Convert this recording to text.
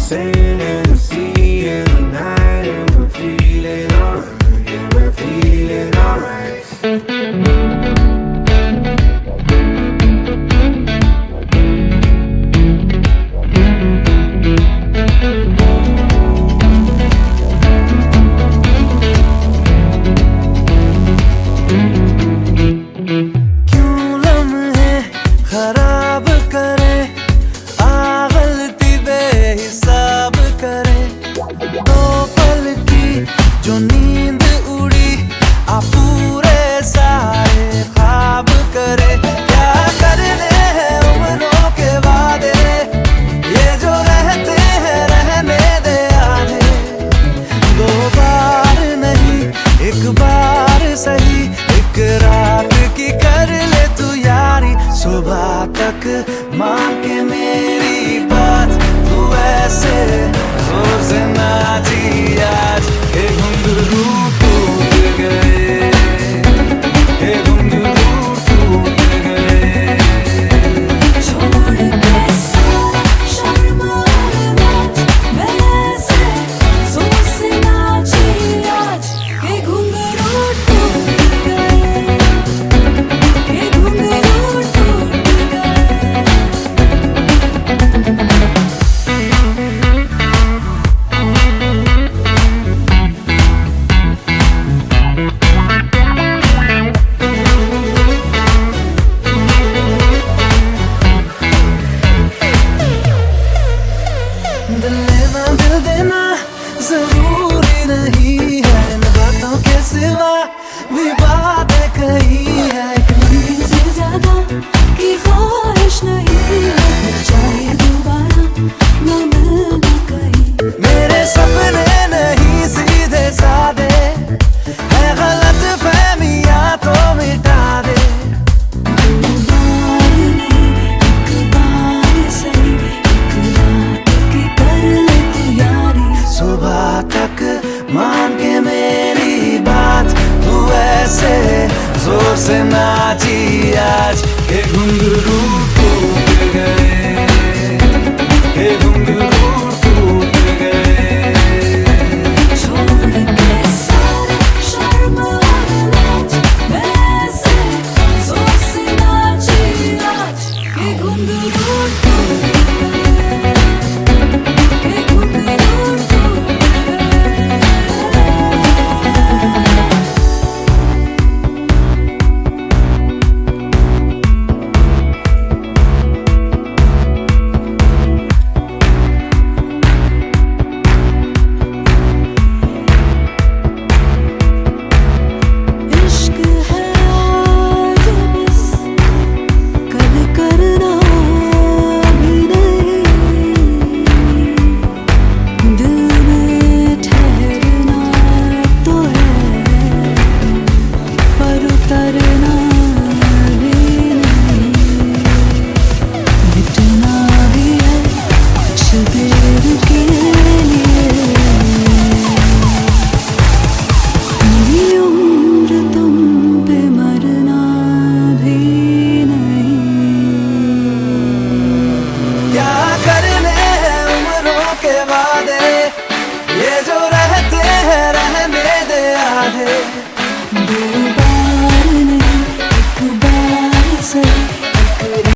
sand and the sea and the night, and we're feeling alright. Yeah, we're feeling alright. सुबह तक मान के मेरी बात, तू ऐसे जोर से नाची आज के घुंघरू टूट गए, के घुंघरू टूट गए। छोड़ के सारा शर्म और लाज, मैं ऐसे जोर से नाची आज के घुंघरू टूट गए, के घुंघरू दिल देना जरूरी नहीं है, इन बातों के सिवा भी बातें कही है। एक लम्हे से ज्यादा की ख्वाहिश नहीं है, चाहे दोबारा न मिलना कहीं। मेरे सपने नहीं सीधे सादे, है गलत फहमियां तो मिटा दे। दो बार नहीं, एक बार सही, एक रात की कर ले तू यारी। सुबह तक मान के मेरी बात, तू ऐसे जोर से नाची आज के घुंघरू टूट गए, के घुंघरू टूट गए। छोड़ के सारा शर्म और लाज, मैं ऐसे जोर से नाची आज के घुंघरू टूट गए, के घुंघरू टूट गए। इश्क है आज बस, कल करना भी नहीं, दिल में ठहरना तो है, पर उतरना भी नहीं, मिटना भी है कुछ देर के लिए। मेरी उम्र तुम पे मरना भी नहीं। क्या करने हैं उम्रों के वादे, ये जो रहते हैं रहने दे आधे। दो